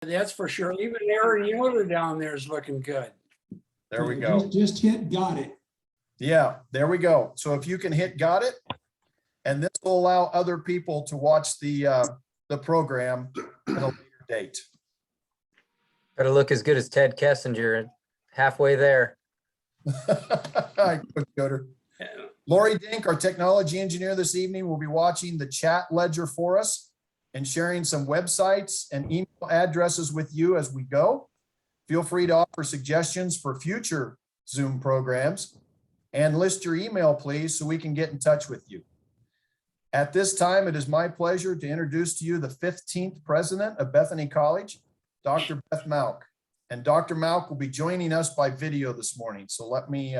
That's for sure. Even Aaron Yoder down there is looking good. There we go. Just hit got it. Yeah, there we go. So if you can hit got it, and this will allow other people to watch the program at a later date. Better look as good as Ted Kessinger, halfway there. Hi, Coach Yoder. Lori Dink, our technology engineer this evening, will be watching the chat ledger for us and sharing some websites and email addresses with you as we go. Feel free to offer suggestions for future Zoom programs and list your email, please, so we can get in touch with you. At this time, it is my pleasure to introduce to you the 15th president of Bethany College, Dr. Beth Malk. And Dr. Malk will be joining us by video this morning. So let me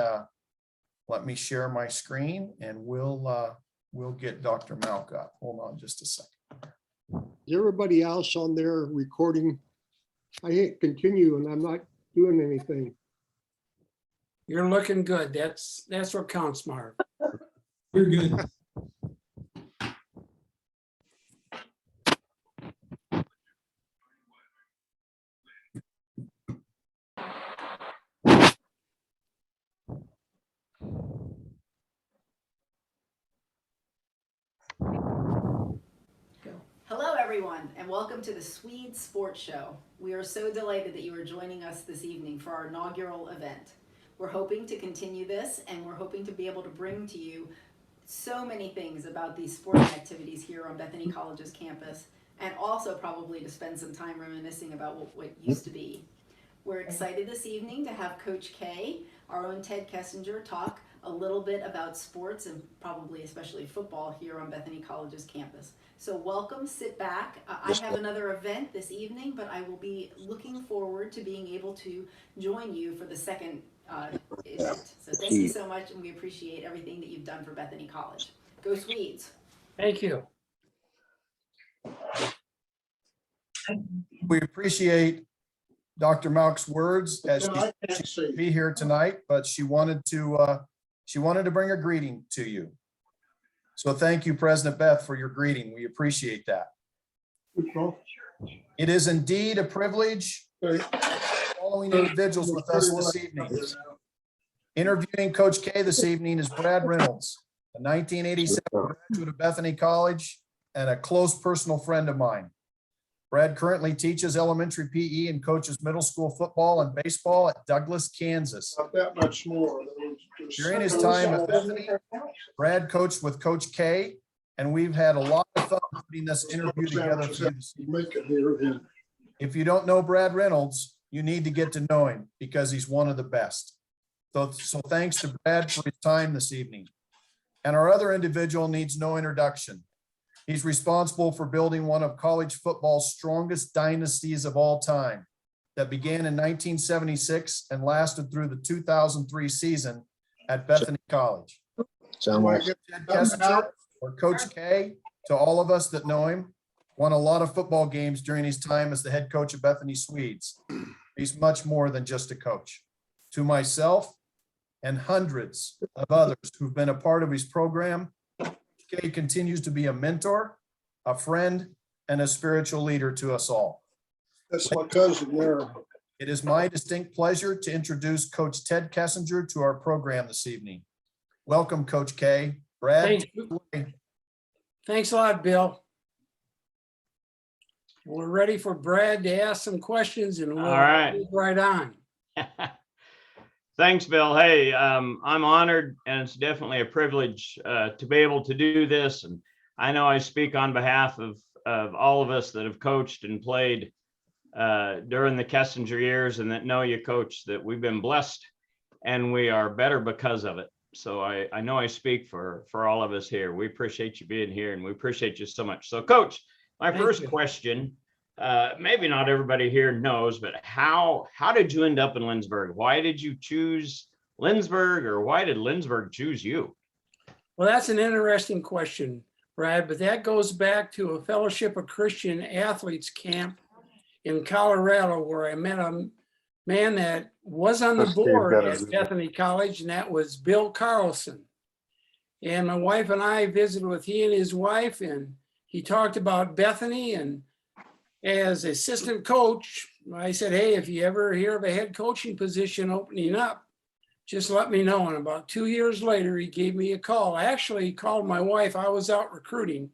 share my screen and we'll get Dr. Malk up. Hold on just a second. Is everybody else on there recording? I hit continue and I'm not doing anything. You're looking good. That's what counts, Mark. You're good. Hello, everyone, and welcome to the Swede Sports Show. We are so delighted that you are joining us this evening for our inaugural event. We're hoping to continue this, and we're hoping to be able to bring to you so many things about these sporting activities here on Bethany College's campus, and also probably to spend some time reminiscing about what used to be. We're excited this evening to have Coach K, our own Ted Kessinger, talk a little bit about sports and probably especially football here on Bethany College's campus. So welcome, sit back. I have another event this evening, but I will be looking forward to being able to join you for the second event. So thank you so much, and we appreciate everything that you've done for Bethany College. Go Swedes. Thank you. We appreciate Dr. Malk's words as she couldn't be here tonight, but she wanted to bring a greeting to you. So thank you, President Beth, for your greeting. We appreciate that. It is indeed a privilege following individuals with us this evening. Interviewing Coach K this evening is Brad Reynolds, a 1987 graduate of Bethany College and a close personal friend of mine. Brad currently teaches elementary PE and coaches middle school football and baseball at Douglas, Kansas. Not that much more. During his time at Bethany, Brad coached with Coach K, and we've had a lot of fun putting this interview together for you this evening. If you don't know Brad Reynolds, you need to get to know him because he's one of the best. So thanks to Brad for his time this evening. And our other individual needs no introduction. He's responsible for building one of college football's strongest dynasties of all time that began in 1976 and lasted through the 2003 season at Bethany College. Sound like Ted Kessinger, or Coach K, to all of us that know him, won a lot of football games during his time as the head coach of Bethany Swedes. He's much more than just a coach. To myself and hundreds of others who've been a part of his program, K continues to be a mentor, a friend, and a spiritual leader to us all. that's my cousin there. It is my distinct pleasure to introduce Coach Ted Kessinger to our program this evening. Welcome, Coach K. Brad. Thanks a lot, Bill. We're ready for Brad to ask some questions and we'll move right on. Thanks, Bill. Hey, I'm honored, and it's definitely a privilege to be able to do this. And I know I speak on behalf of all of us that have coached and played during the Kessinger years and that know you, Coach, that we've been blessed and we are better because of it. So I know I speak for all of us here. We appreciate you being here and we appreciate you so much. So, Coach, my first question, maybe not everybody here knows, but how did you end up in Lindsborg? Why did you choose Lindsborg, or why did Lindsborg choose you? Well, that's an interesting question, Brad, but that goes back to a Fellowship of Christian Athletes camp in Colorado where I met a man that was on the board at Bethany College, and that was Bill Carlson. And my wife and I visited with he and his wife, and he talked about Bethany, and as assistant coach, I said, hey, if you ever hear of a head coaching position opening up, just let me know. And about 2 years later, he gave me a call. I actually called my wife. I was out recruiting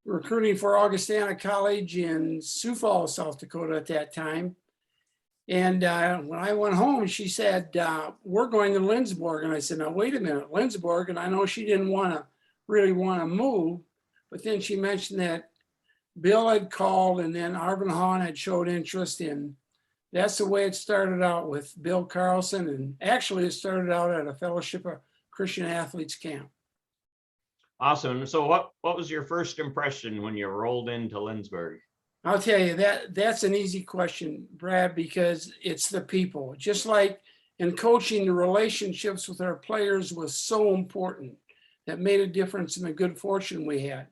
for Augustana College in Sioux Falls, South Dakota at that time. And when I went home, she said, we're going to Lindsborg. And I said, now, wait a minute, Lindsborg. And I know she didn't really want to move. But then she mentioned that Bill had called and then Arvin Hahn had showed interest in. That's the way it started out with Bill Carlson. And actually, it started out at a Fellowship of Christian Athletes camp. Awesome. So what was your first impression when you rolled into Lindsborg? I'll tell you that's an easy question, Brad, because it's the people. Just like in coaching, the relationships with our players was so important. That made a difference in the good fortune we had.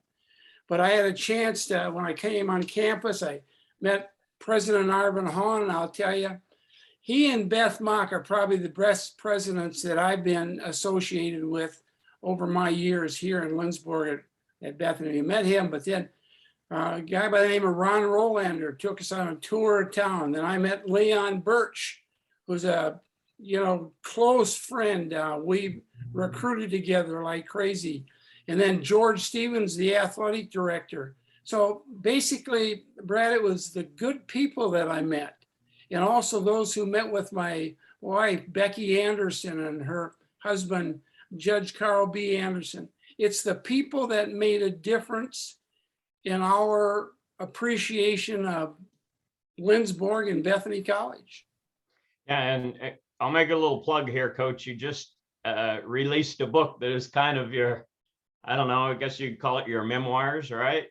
But I had a chance to, when I came on campus, I met President Arvin Hahn, and I'll tell you, he and Beth Malk are probably the best presidents that I've been associated with over my years here in Lindsborg at Bethany. I met him, but then a guy by the name of Ron Rolander took us on a tour of town. Then I met Leon Birch, who's a close friend. We recruited together like crazy. And then George Stevens, the athletic director. So basically, Brad, it was the good people that I met. And also those who met with my wife, Becky Anderson, and her husband, Judge Carl B. Anderson. It's the people that made a difference in our appreciation of Lindsborg and Bethany College. Yeah, and I'll make a little plug here, Coach. You just released a book that is kind of your, I don't know, I guess you'd call it your memoirs, right?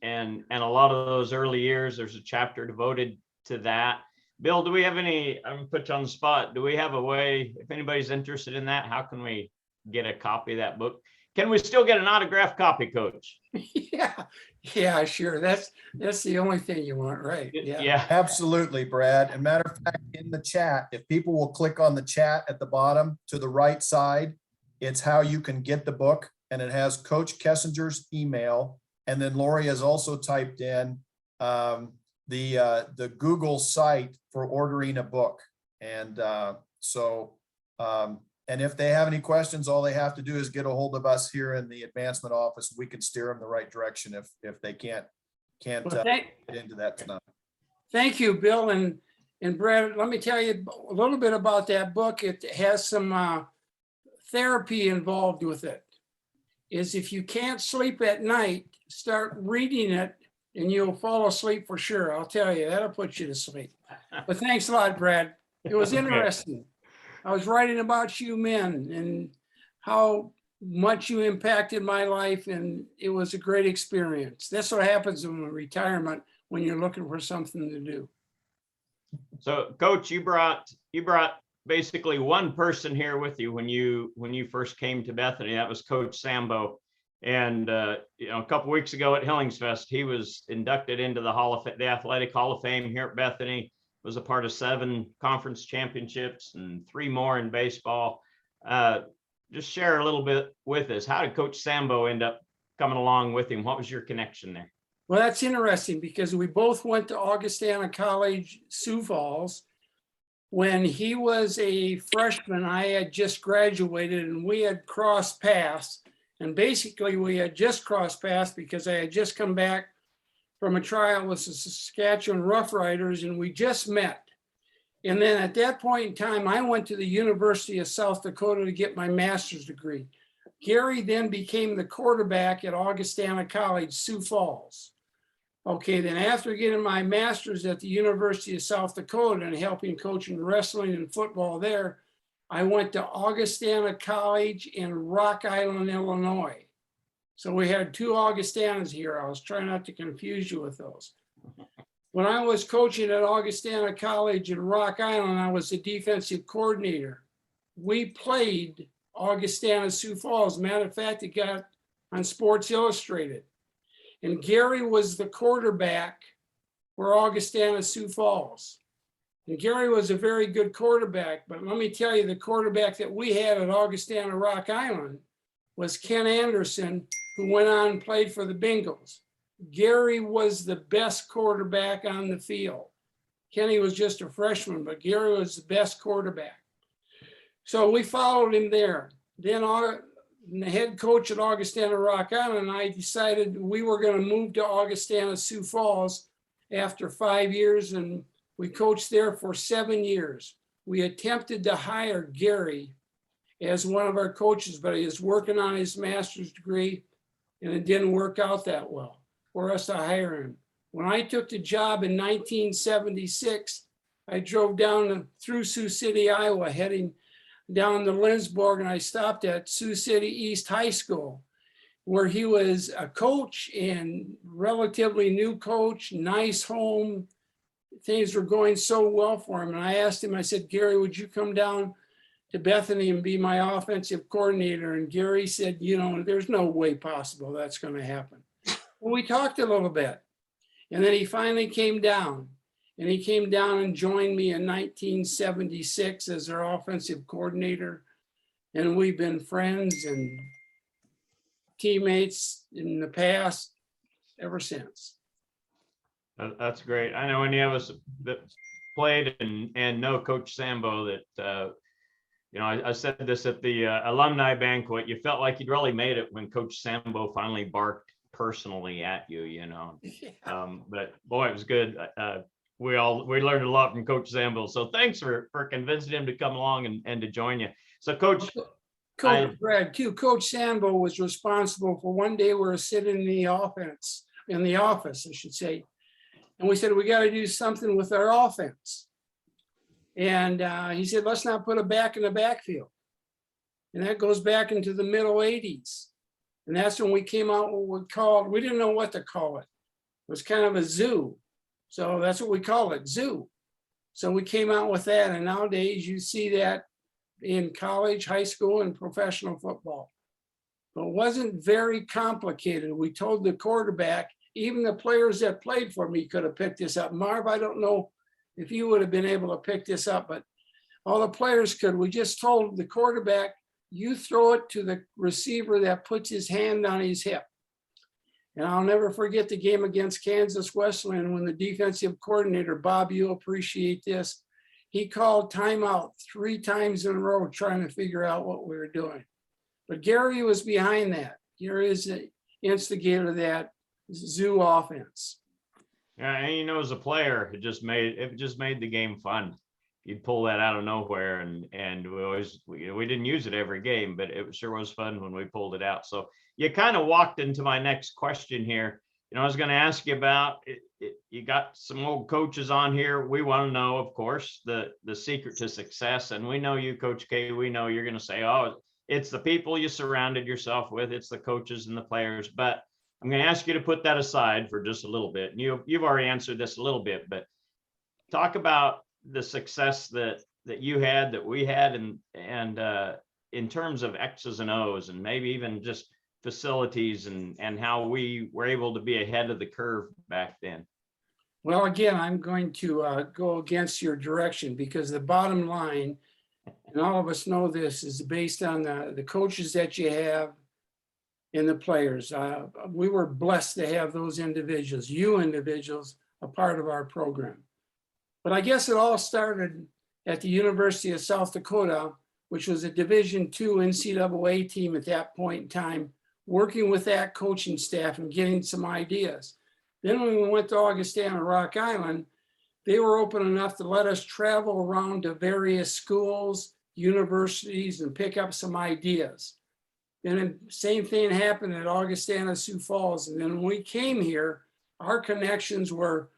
And a lot of those early years, there's a chapter devoted to that. Bill, do we have any, I'm gonna put you on the spot. Do we have a way, if anybody's interested in that, how can we get a copy of that book? Can we still get an autographed copy, Coach? Yeah, sure. That's the only thing you want, right? Yeah. Absolutely, Brad. And matter of fact, in the chat, if people will click on the chat at the bottom to the right side, it's how you can get the book, and it has Coach Kessinger's email. And then Lori has also typed in the Google site for ordering a book. And and if they have any questions, all they have to do is get a hold of us here in the advancement office. We can steer them the right direction if they can't get into that tonight. Thank you, Bill. And Brad, let me tell you a little bit about that book. It has some therapy involved with it. Is if you can't sleep at night, start reading it and you'll fall asleep for sure. I'll tell you, that'll put you to sleep. But thanks a lot, Brad. It was interesting. I was writing about you men and how much you impacted my life, and it was a great experience. That's what happens in retirement when you're looking for something to do. So, Coach, you brought basically one person here with you when you first came to Bethany. That was Coach Sambo. And a couple weeks ago at Hillingsfest, he was inducted into the Athletic Hall of Fame here at Bethany. Was a part of 7 conference championships and 3 more in baseball. Just share a little bit with us. How did Coach Sambo end up coming along with him? What was your connection there? Well, that's interesting because we both went to Augustana College, Sioux Falls. When he was a freshman, I had just graduated and we had crossed paths. And basically we had just crossed paths because I had just come back from a tryout with the Saskatchewan Roughriders, and we just met. And then at that point in time, I went to the University of South Dakota to get my master's degree. Gary then became the quarterback at Augustana College, Sioux Falls. Okay, then after getting my master's at the University of South Dakota and helping coaching wrestling and football there, I went to Augustana College in Rock Island, Illinois. So we had 2 Augustanas here. I was trying not to confuse you with those. When I was coaching at Augustana College in Rock Island, I was the defensive coordinator. We played Augustana Sioux Falls. Matter of fact, it got on Sports Illustrated. And Gary was the quarterback for Augustana Sioux Falls. And Gary was a very good quarterback, but let me tell you, the quarterback that we had at Augustana Rock Island was Ken Anderson, who went on and played for the Bengals. Gary was the best quarterback on the field. Kenny was just a freshman, but Gary was the best quarterback. So we followed him there. Then the head coach at Augustana Rock Island and I decided we were going to move to Augustana Sioux Falls after 5 years, and we coached there for 7 years. We attempted to hire Gary as one of our coaches, but he was working on his master's degree and it didn't work out that well for us to hire him. When I took the job in 1976, I drove down through Sioux City, Iowa, heading down to Lindsborg, and I stopped at Sioux City East High School, where he was a coach and relatively new coach, nice home. Things were going so well for him. And I asked him, I said, Gary, would you come down to Bethany and be my offensive coordinator? And Gary said, you know, there's no way possible that's going to happen. Well, we talked a little bit, and then he finally came down. And he came down and joined me in 1976 as our offensive coordinator. And we've been friends and teammates in the past ever since. That's great. I know any of us that played and know Coach Sambo that, you know, I said this at the alumni banquet, you felt like you'd really made it when Coach Sambo finally barked personally at you, you know. But boy, it was good. We learned a lot from Coach Sambo. So thanks for convincing him to come along and to join you. So Coach Brad, too, Coach Sambo was responsible for one day we were sitting in the office, I should say. And we said, we got to do something with our offense. And he said, let's not put a back in the backfield. And that goes back into the middle 80s. And that's when we came out with we didn't know what to call it. It was kind of a zoo. So that's what we call it, zoo. So we came out with that. And nowadays you see that in college, high school, and professional football. But it wasn't very complicated. We told the quarterback, even the players that played for me could have picked this up. Marv, I don't know if you would have been able to pick this up, but all the players could. We just told the quarterback, you throw it to the receiver that puts his hand on his hip. And I'll never forget the game against Kansas Wesleyan when the defensive coordinator, Bob, you'll appreciate this, he called timeout 3 times in a row trying to figure out what we were doing. But Gary was behind that. Gary is the instigator of that zoo offense. Yeah, and you know, as a player, it just made the game fun. You'd pull that out of nowhere, and we didn't use it every game, but it sure was fun when we pulled it out. So you kind of walked into my next question here. You know, I was going to ask you about it. You got some old coaches on here. We want to know, of course, the secret to success. And we know you, Coach K. We know you're going to say, oh, it's the people you surrounded yourself with. It's the coaches and the players. But I'm going to ask you to put that aside for just a little bit. And you've already answered this a little bit, but talk about the success that you had, that we had, and in terms of X's and O's, and maybe even just facilities and how we were able to be ahead of the curve back then. Well, again, I'm going to go against your direction, because the bottom line, and all of us know this, is based on the coaches that you have and the players. We were blessed to have those individuals, a part of our program. But I guess it all started at the University of South Dakota, which was a Division II NCAA team at that point in time, working with that coaching staff and getting some ideas. Then when we went to Augustana Rock Island, they were open enough to let us travel around to various schools, universities, and pick up some ideas. Then the same thing happened at Augustana Sioux Falls. And then when we came here, our connections were,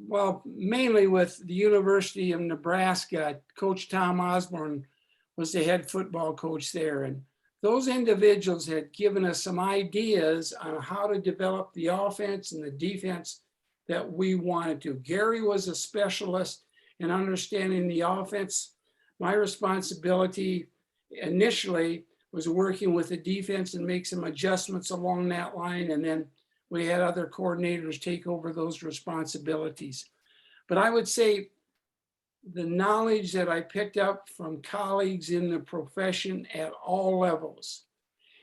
well, mainly with the University of Nebraska. Coach Tom Osborne was the head football coach there. And those individuals had given us some ideas on how to develop the offense and the defense that we wanted to. Gary was a specialist in understanding the offense. My responsibility initially was working with the defense and make some adjustments along that line. And then we had other coordinators take over those responsibilities. But I would say the knowledge that I picked up from colleagues in the profession at all levels,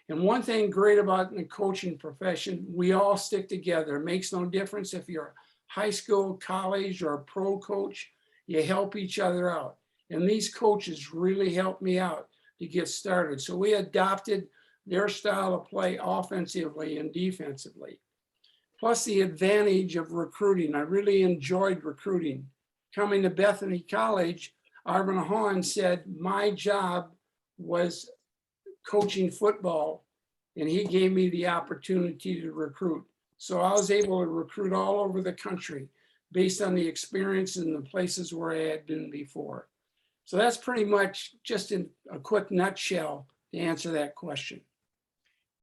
And one thing great about the coaching profession, we all stick together. It makes no difference if you're high school, college, or a pro coach, you help each other out. And these coaches really helped me out to get started. So we adopted their style of play offensively and defensively. Plus the advantage of recruiting. I really enjoyed recruiting. Coming to Bethany College, Arvin Hahn said my job was coaching football, and he gave me the opportunity to recruit. So I was able to recruit all over the country based on the experience in the places where I had been before. So that's pretty much just in a quick nutshell to answer that question.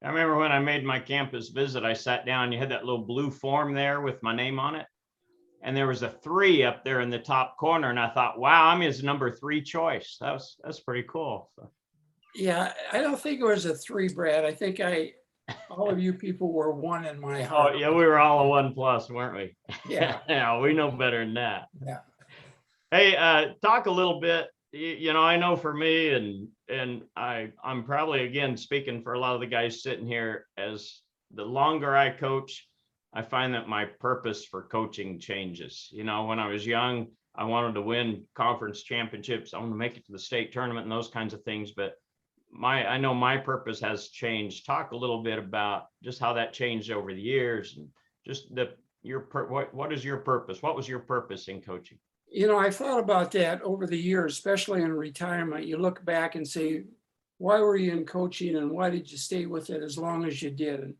I remember when I made my campus visit, I sat down, you had that little blue form there with my name on it. And there was a 3 up there in the top corner. And I thought, wow, I'm his number 3 choice. That's pretty cool. So. Yeah, I don't think it was a 3, Brad. I think all of you people were 1 in my heart. Oh yeah, we were all a 1+, weren't we? Yeah. Yeah, we know better than that. Yeah. Hey, talk a little bit. You know, I know for me, and I'm probably again speaking for a lot of the guys sitting here, as the longer I coach, I find that my purpose for coaching changes. You know, when I was young, I wanted to win conference championships. I want to make it to the state tournament and those kinds of things. But I know my purpose has changed. Talk a little bit about just how that changed over the years, and just what is your purpose? What was your purpose in coaching? You know, I thought about that over the years, especially in retirement. You look back and say, why were you in coaching and why did you stay with it as long as you did?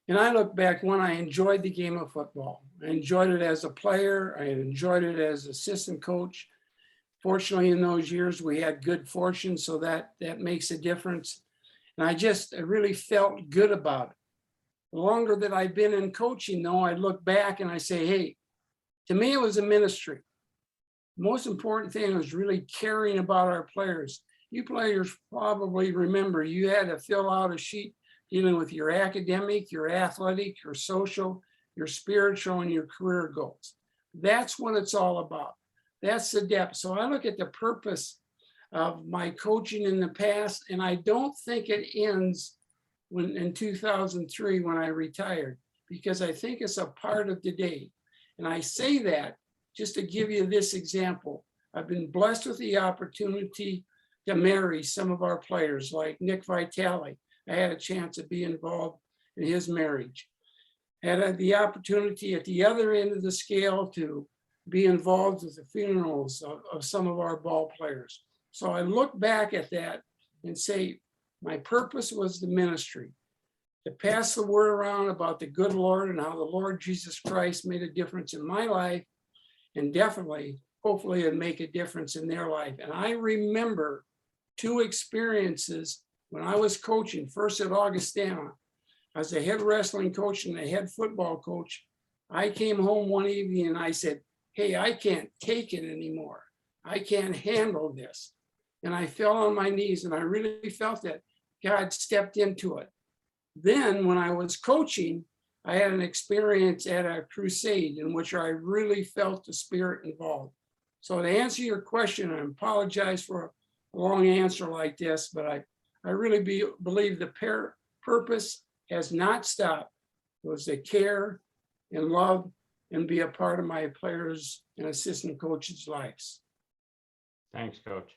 And I look back when I enjoyed the game of football. I enjoyed it as a player. I enjoyed it as assistant coach. Fortunately, in those years, we had good fortune, so that makes a difference. And I really felt good about it. The longer that I've been in coaching, though, I look back and I say, hey, to me, it was a ministry. The most important thing was really caring about our players. You players probably remember you had to fill out a sheet dealing with your academic, your athletic, your social, your spiritual, and your career goals. That's what it's all about. That's the depth. So I look at the purpose of my coaching in the past, and I don't think it ends in 2003 when I retired, because I think it's a part of today. And I say that just to give you this example. I've been blessed with the opportunity to marry some of our players, like Nick Vitale. I had a chance to be involved in his marriage. Had the opportunity at the other end of the scale to be involved with the funerals of some of our ball players. So I look back at that and say, my purpose was the ministry, to pass the word around about the good Lord and how the Lord Jesus Christ made a difference in my life, and definitely, hopefully, it'd make a difference in their life. And I remember 2 experiences when I was coaching, first at Augustana. I was the head wrestling coach and the head football coach. I came home one evening and I said, hey, I can't take it anymore. I can't handle this. And I fell on my knees, and I really felt that God stepped into it. Then when I was coaching, I had an experience at a crusade in which I really felt the Spirit involved. So to answer your question, I apologize for a long answer like this, but I really believe the purpose has not stopped. It was to care and love and be a part of my players and assistant coaches' lives. Thanks, Coach.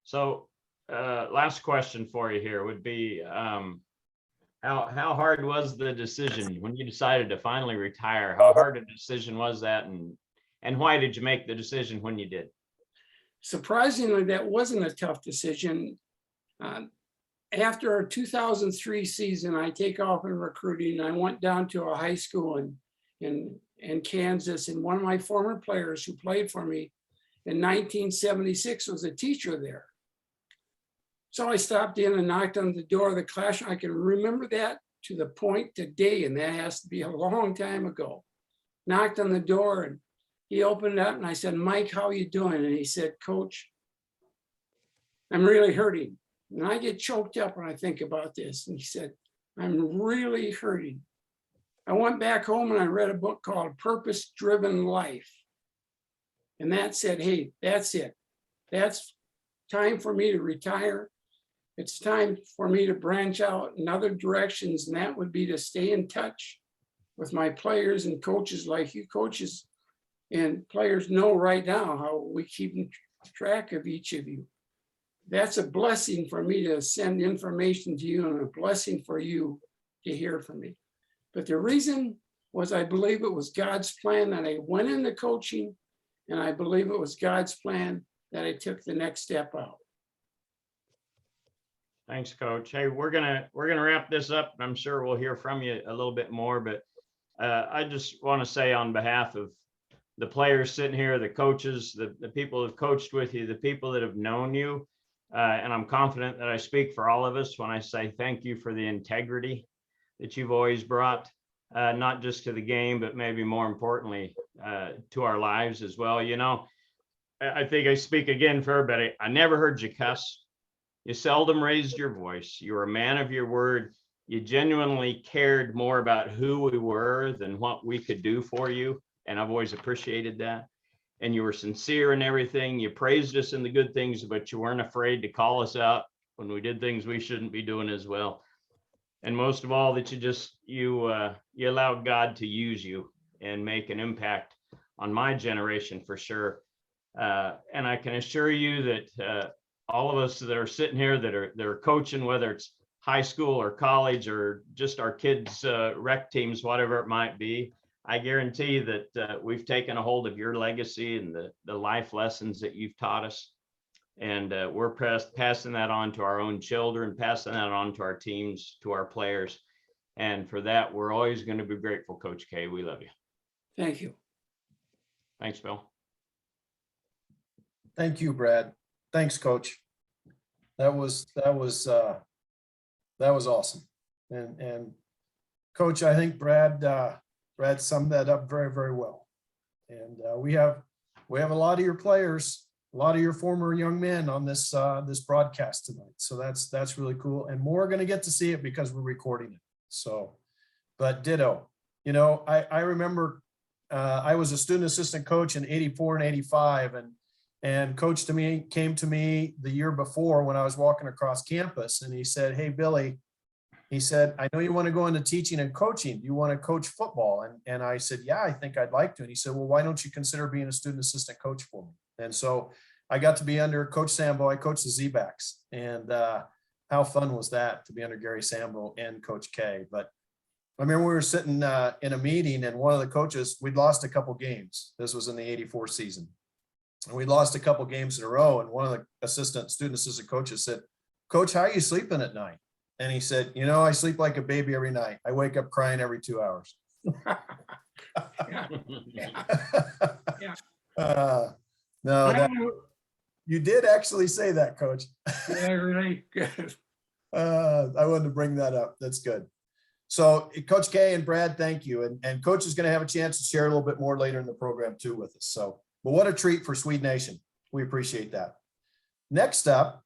So last question for you here would be, how hard was the decision when you decided to finally retire? How hard a decision was that, and why did you make the decision when you did? Surprisingly, that wasn't a tough decision. After our 2003 season, I take off in recruiting. I went down to a high school in Kansas, and one of my former players who played for me in 1976 was a teacher there. So I stopped in and knocked on the door of the classroom. I can remember that to the point today, and that has to be a long time ago. Knocked on the door, and he opened up, and I said, Mike, how are you doing? And he said, Coach, I'm really hurting. And I get choked up when I think about this. And he said, I'm really hurting. I went back home and I read a book called Purpose Driven Life. And that said, hey, that's it. That's time for me to retire. It's time for me to branch out in other directions, and that would be to stay in touch with my players and coaches like you coaches and players know right now how we keep track of each of you. That's a blessing for me to send information to you and a blessing for you to hear from me. But the reason was I believe it was God's plan that I went into coaching, and I believe it was God's plan that I took the next step out. Thanks, Coach. Hey, we're gonna wrap this up. I'm sure we'll hear from you a little bit more, but I just want to say on behalf of the players sitting here, the coaches, the people who've coached with you, the people that have known you, and I'm confident that I speak for all of us when I say thank you for the integrity that you've always brought, not just to the game, but maybe more importantly, to our lives as well. You know, I think I speak again for everybody. I never heard you cuss. You seldom raised your voice. You were a man of your word. You genuinely cared more about who we were than what we could do for you. And I've always appreciated that. And you were sincere in everything. You praised us in the good things, but you weren't afraid to call us out when we did things we shouldn't be doing as well. And most of all, that you allowed God to use you and make an impact on my generation for sure. And I can assure you that all of us that are sitting here that are coaching, whether it's high school or college or just our kids' rec teams, whatever it might be, I guarantee that we've taken a hold of your legacy and the life lessons that you've taught us. And we're passing that on to our own children, passing that on to our teams, to our players. And for that, we're always going to be grateful, Coach K. We love you. Thank you. Thanks, Bill. Thank you, Brad. Thanks, Coach. That was awesome. And Coach, I think Brad summed that up very, very well. And we have a lot of your players, a lot of your former young men on this broadcast tonight. So that's really cool. And more are going to get to see it because we're recording it. So, but ditto. You know, I remember I was a student assistant coach in 84 and 85, and coach came to me the year before when I was walking across campus, and he said, "Hey, Billy," he said, "I know you want to go into teaching and coaching. Do you want to coach football?" And I said, "Yeah, I think I'd like to." And he said, "Well, why don't you consider being a student assistant coach for me?" And so I got to be under Coach Sambo. I coached the Z-backs, and how fun was that to be under Gary Sambo and Coach K? But I remember we were sitting in a meeting, and one of the coaches, we'd lost a couple games. This was in the 84 season. And we lost a couple games in a row. And one of the student assistant coaches said, "Coach, how are you sleeping at night?" And he said, "You know, I sleep like a baby every night. I wake up crying every 2 hours." No, you did actually say that, Coach. Yeah, really good. I wanted to bring that up. That's good. So Coach K and Brad, thank you. And Coach is going to have a chance to share a little bit more later in the program too with us. So, but what a treat for Swede Nation. We appreciate that. Next up,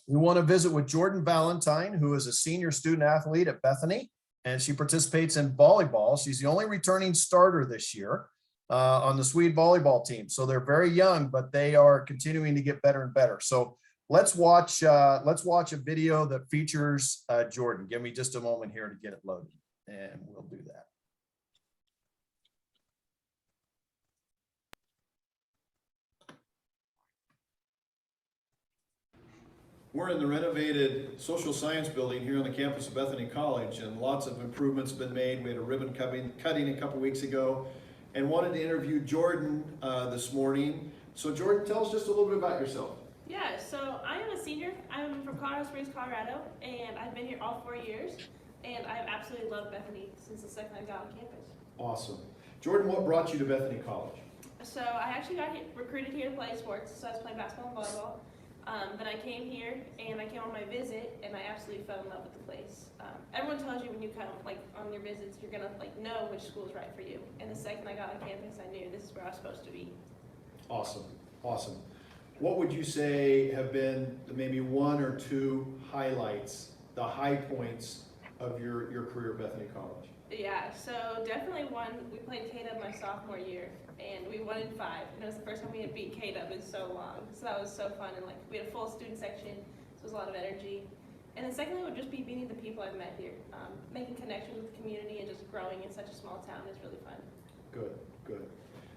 we want to visit with Jordan Valentine, who is a senior student athlete at Bethany, and she participates in volleyball. She's the only returning starter this year on the Swede volleyball team. So they're very young, but they are continuing to get better and better. So let's watch a video that features Jordan. Give me just a moment here to get it loaded, and we'll do that. We're in the renovated social science building here on the campus of Bethany College, and lots of improvements have been made. We had a ribbon cutting a couple weeks ago, and wanted to interview Jordan this morning. So Jordan, tell us just a little bit about yourself. Yeah, so I am a senior. I'm from Colorado Springs, Colorado, and I've been here all 4 years, and I've absolutely loved Bethany since the second I got on campus. Awesome. Jordan, what brought you to Bethany College? So I actually got recruited here to play sports, so I was playing basketball and volleyball. Then I came here, and I came on my visit, and I absolutely fell in love with the place. Everyone tells you when you come, like, on your visits, you're gonna, like, know which school is right for you. And the second I got on campus, I knew this is where I was supposed to be. Awesome, awesome. What would you say have been maybe one or two highlights, the high points of your career at Bethany College? Yeah, so definitely one, we played K-Dub my sophomore year, and we won in 5. And it was the first time we had beat K-Dub in so long. So that was so fun, and like we had a full student section, so there's a lot of energy. And then secondly would just be meeting the people I've met here. Making connections with the community and just growing in such a small town is really fun. Good, good.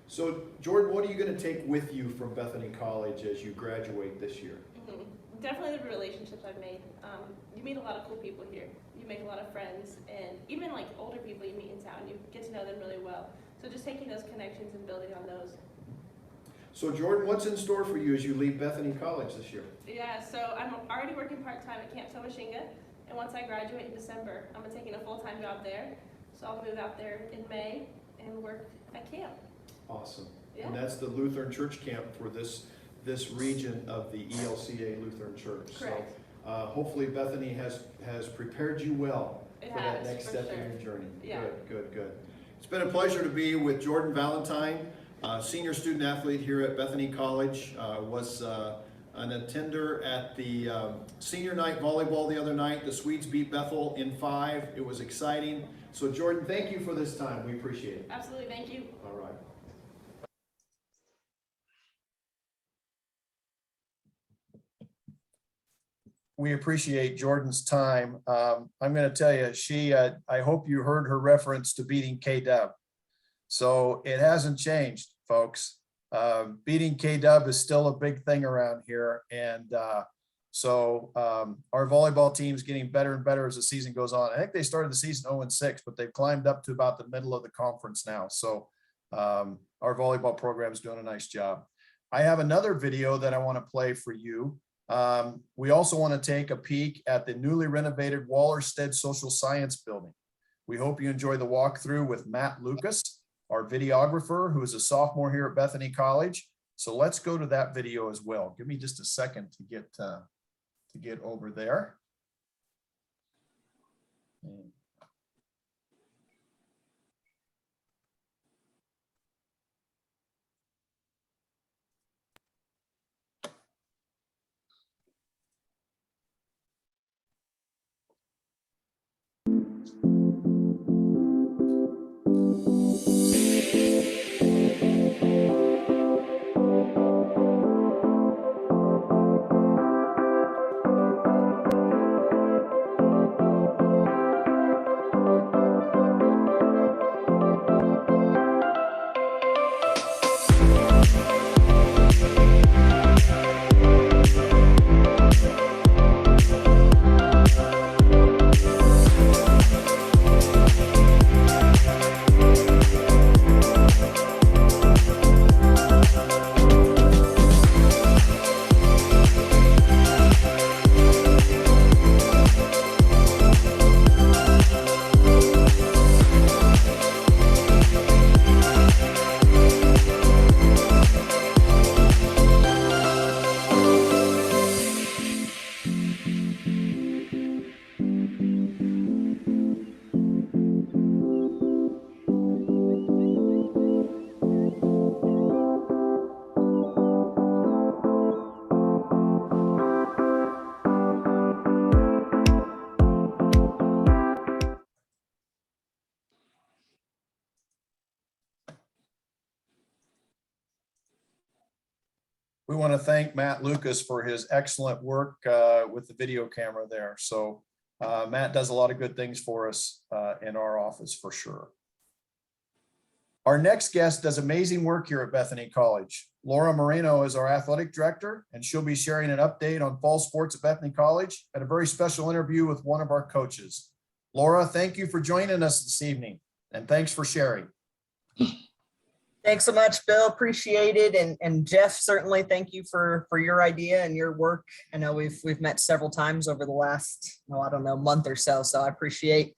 So Jordan, what are you going to take with you from Bethany College as you graduate this year? Definitely the relationships I've made. You meet a lot of cool people here. You make a lot of friends, and even like older people you meet in town, you get to know them really well. So just taking those connections and building on those. So Jordan, what's in store for you as you leave Bethany College this year? Yeah, so I'm already working part-time at Camp Tomashinga, and once I graduate in December, I'm taking a full-time job there. So I'll move out there in May and work at camp. Awesome. Yeah. And that's the Lutheran Church camp for this region of the ELCA Lutheran Church. Correct. So hopefully Bethany has prepared you well It for that has, next for step sure. in your journey. Yeah. Good, good, good. It's been a pleasure to be with Jordan Valentine, senior student athlete here at Bethany College. Was an attender at the senior night volleyball the other night. The Swedes beat Bethel in 5. It was exciting. So Jordan, thank you for this time. We appreciate it. Absolutely, thank you. All right. We appreciate Jordan's time. I'm going to tell you, I hope you heard her reference to beating K-Dub. So it hasn't changed, folks. Beating K-Dub is still a big thing around here. And so our volleyball team is getting better and better as the season goes on. I think they started the season 0-6, but they've climbed up to about the middle of the conference now. So our volleyball program is doing a nice job. I have another video that I want to play for you. We also want to take a peek at the newly renovated Wallerstead Social Science Building. We hope you enjoy the walkthrough with Matt Lucas, our videographer, who is a sophomore here at Bethany College. So let's go to that video as well. Give me just a second to get over there. We want to thank Matt Lucas for his excellent work with the video camera there. So Matt does a lot of good things for us in our office for sure. Our next guest does amazing work here at Bethany College. Laura Moreno is our athletic director, and she'll be sharing an update on fall sports at Bethany College and a very special interview with one of our coaches. Laura, thank you for joining us this evening, and thanks for sharing. Thanks so much, Bill. Appreciate it. And Jeff, certainly thank you for your idea and your work. I know we've met several times over the last, month or so. So I appreciate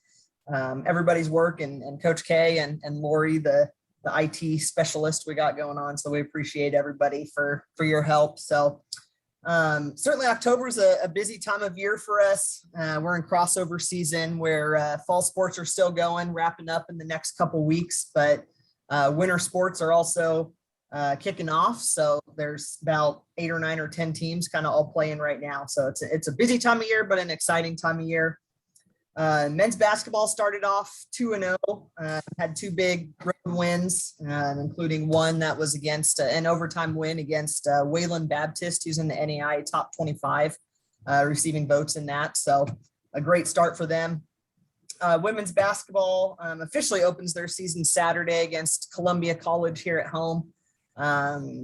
everybody's work and Coach K and Lori, the IT specialist we got going on. So we appreciate everybody for your help. So certainly October is a busy time of year for us. We're in crossover season where fall sports are still going, wrapping up in the next couple weeks, but winter sports are also kicking off. So there's about 8 or 9 or 10 teams kind of all playing right now. So it's a busy time of year, but an exciting time of year. Men's basketball started off 2-0, had 2 big road wins, including one that was against an overtime win against Wayland Baptist, who's in the NAI top 25. receiving votes in that. So a great start for them. Women's basketball officially opens their season Saturday against Columbia College here at home.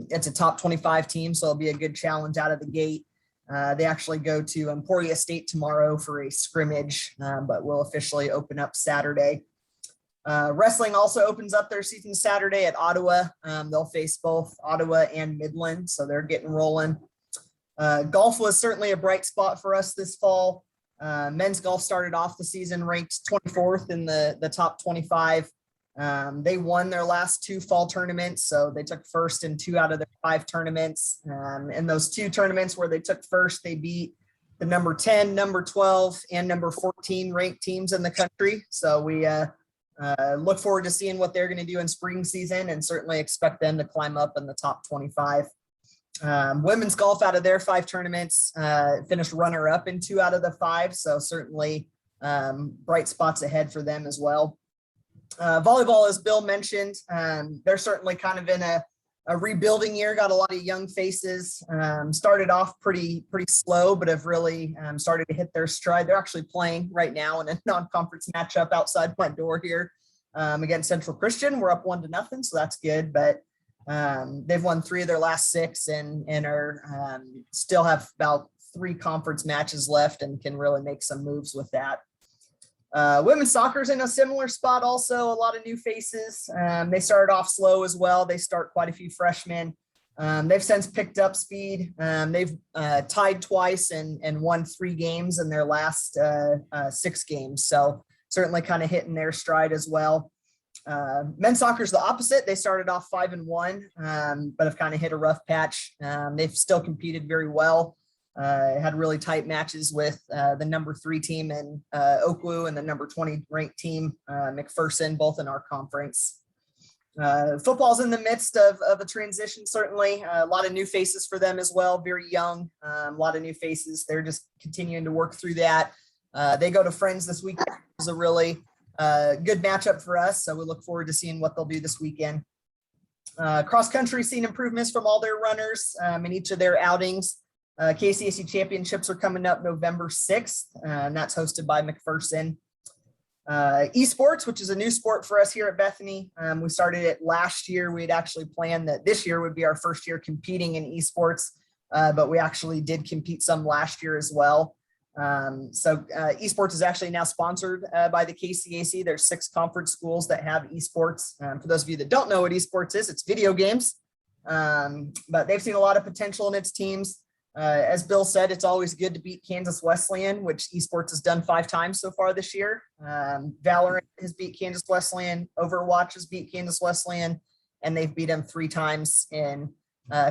It's a top 25 team, so it'll be a good challenge out of the gate. They actually go to Emporia State tomorrow for a scrimmage, but will officially open up Saturday. Wrestling also opens up their season Saturday at Ottawa. They'll face both Ottawa and Midland, so they're getting rolling. Golf was certainly a bright spot for us this fall. Men's golf started off the season ranked 24th in the top 25. They won their last 2 fall tournaments, so they took first in 2 out of their 5 tournaments. In those 2 tournaments where they took first, they beat the number 10, number 12, and number 14 ranked teams in the country. So we look forward to seeing what they're going to do in spring season, and certainly expect them to climb up in the top 25. Women's golf, out of their 5 tournaments, finished runner up in 2 out of the 5. So certainly bright spots ahead for them as well. Volleyball, as Bill mentioned, they're certainly kind of in a rebuilding year, got a lot of young faces, started off pretty slow, but have really started to hit their stride. They're actually playing right now in a non-conference matchup outside my door here against Central Christian. We're up 1-0, so that's good, but they've won 3 of their last 6 and are still have about 3 conference matches left and can really make some moves with that. Women's soccer's in a similar spot also, a lot of new faces. They started off slow as well. They start quite a few freshmen. They've since picked up speed. They've tied twice and won 3 games in their last 6 games. So certainly kind of hitting their stride as well. Men's soccer is the opposite. They started off 5-1, but have kind of hit a rough patch. They've still competed very well. Had really tight matches with the number 3 team in Oakwoo and the number 20 ranked team, McPherson, both in our conference. Football's in the midst of a transition, certainly. A lot of new faces for them as well, very young, a lot of new faces. They're just continuing to work through that. They go to Friends this weekend. It's a really good matchup for us, so we look forward to seeing what they'll do this weekend. Cross country seen improvements from all their runners in each of their outings. KCAC championships are coming up November 6th, and that's hosted by McPherson. Esports, which is a new sport for us here at Bethany. We started it last year. We had actually planned that this year would be our first year competing in esports, but we actually did compete some last year as well. So esports is actually now sponsored by the KCAC. There's 6 conference schools that have esports. For those of you that don't know what esports is, it's video games, but they've seen a lot of potential in its teams. As Bill said, it's always good to beat Kansas Wesleyan, which esports has done 5 times so far this year. Valorant has beat Kansas Wesleyan, Overwatch has beat Kansas Wesleyan, and they've beat them 3 times in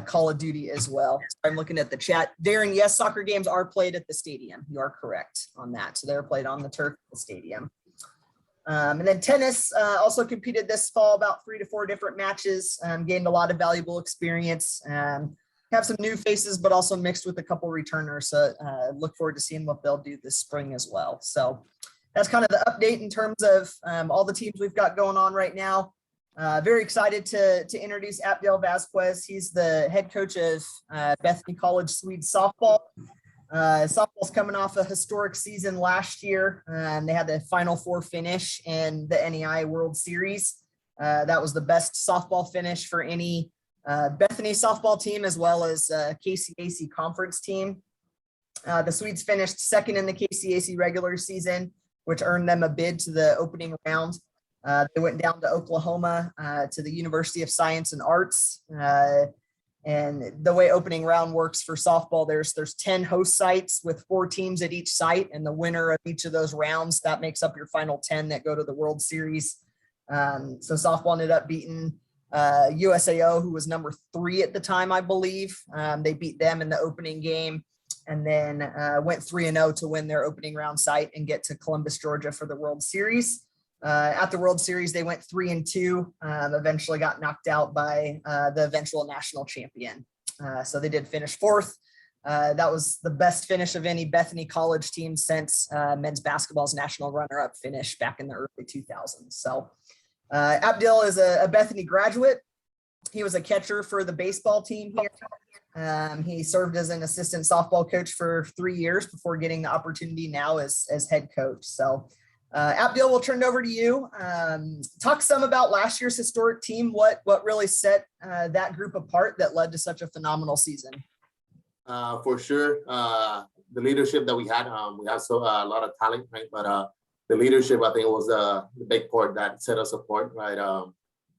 Call of Duty as well. I'm looking at the chat. Darren, yes, soccer games are played at the stadium. You are correct on that. So they're played on the turf at the stadium. And then tennis also competed this fall, about 3 to 4 different matches, gained a lot of valuable experience. Have some new faces, but also mixed with a couple returners. So look forward to seeing what they'll do this spring as well. So that's kind of the update in terms of all the teams we've got going on right now. Very excited to introduce Abdel Vasquez. He's the head coach of Bethany College Swede softball. Softball's coming off a historic season last year. They had the Final 4 finish in the NEI World Series. That was the best softball finish for any Bethany softball team, as well as KCAC conference team. The Swedes finished 2nd in the KCAC regular season, which earned them a bid to the opening round. They went down to Oklahoma to the University of Science and Arts. And the way opening round works for softball, there's 10 host sites with 4 teams at each site, and the winner of each of those rounds, that makes up your final 10 that go to the World Series. So softball ended up beating USAO, who was number 3 at the time, I believe. They beat them in the opening game, and then went 3-0 to win their opening round site and get to Columbus, Georgia for the World Series. At the World Series, they went 3-2, eventually got knocked out by the eventual national champion. So they did finish 4th. That was the best finish of any Bethany College team since men's basketball's national runner-up finish back in the early 2000s. So Abdel is a Bethany graduate. He was a catcher for the baseball team here. He served as an assistant softball coach for 3 years before getting the opportunity now as head coach. So Abdul, we'll turn it over to you. Talk some about last year's historic team. What really set that group apart that led to such a phenomenal season? For sure, the leadership that we had so a lot of talent, right? But the leadership, I think, was the big part that set us apart, right?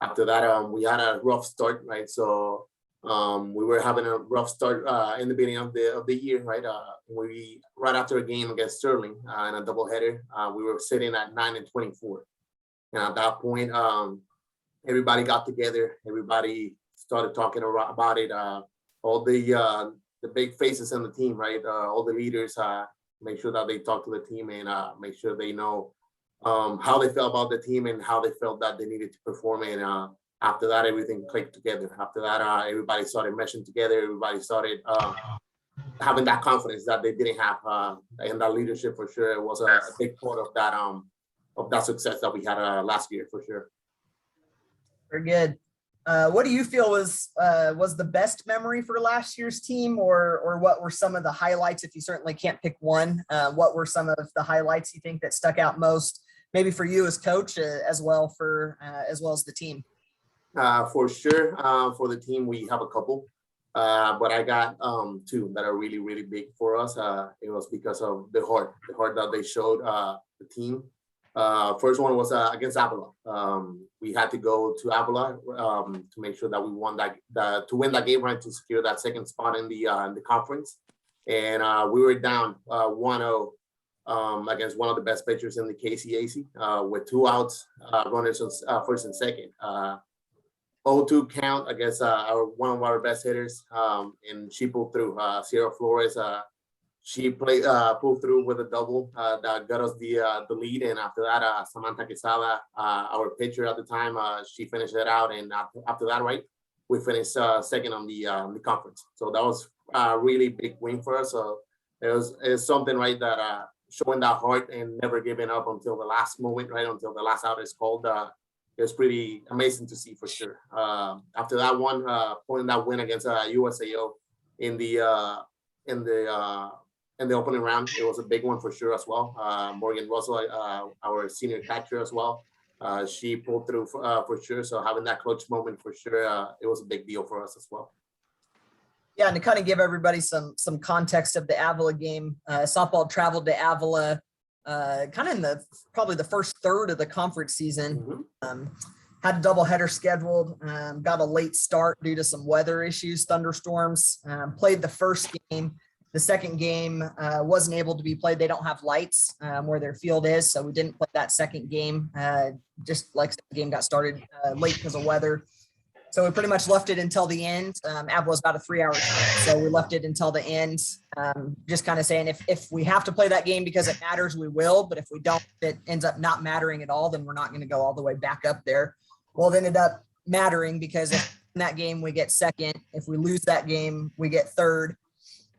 After that, we had a rough start, right? So we were having a rough start in the beginning of the year, right? We right after a game against Sterling in a doubleheader, we were sitting at 9-24, and at that point, everybody got together. Everybody started talking about it. All the big faces in the team, right? All the leaders make sure that they talk to the team and make sure they know how they felt about the team and how they felt that they needed to perform. And after that, everything clicked together. After that, everybody started meshing together. Everybody started having that confidence that they didn't have, and that leadership for sure. It was a big part of that success that we had last year for sure. Very good. What do you feel was the best memory for last year's team, or what were some of the highlights? If you certainly can't pick one, what were some of the highlights you think that stuck out most, maybe for you as coach, as well as the team? For sure, for the team, we have a couple, but I got two that are really, really big for us. It was because of the heart that they showed the team. First one was against Avila. We had to go to Avila to make sure that we won to win that game, right, to secure that second spot in the conference. And we were down 1-0 against one of the best pitchers in the KCAC with 2 outs, runners on first and second. 0-2 count against one of our best hitters, and she pulled through. Sierra Flores, she pulled through with a double that got us the lead. And after that, Samantha Quesada, our pitcher at the time, she finished it out. And after that, right, we finished second on the conference. So that was a really big win for us. So it's something, right, that showing that heart and never giving up until the last moment, right, until the last out is called. It was pretty amazing to see for sure. After that one, pulling that win against USAO in the opening round, it was a big one for sure as well. Morgan Russell, our senior catcher as well, she pulled through for sure. So having that clutch moment for sure, it was a big deal for us as well. Yeah, and to kind of give everybody some context of the Avila game, softball traveled to Avila kind of in probably the first third of the conference season. Had a doubleheader scheduled, got a late start due to some weather issues, thunderstorms, played the first game. The second game wasn't able to be played. They don't have lights where their field is, so we didn't play that second game. Just like the game got started late because of weather. So we pretty much left it until the end. Avila was about a 3-hour time, so we left it until the end. Just kind of saying if we have to play that game because it matters, we will. But if we don't, it ends up not mattering at all, then we're not going to go all the way back up there. Well, it ended up mattering because if in that game we get second. If we lose that game, we get third.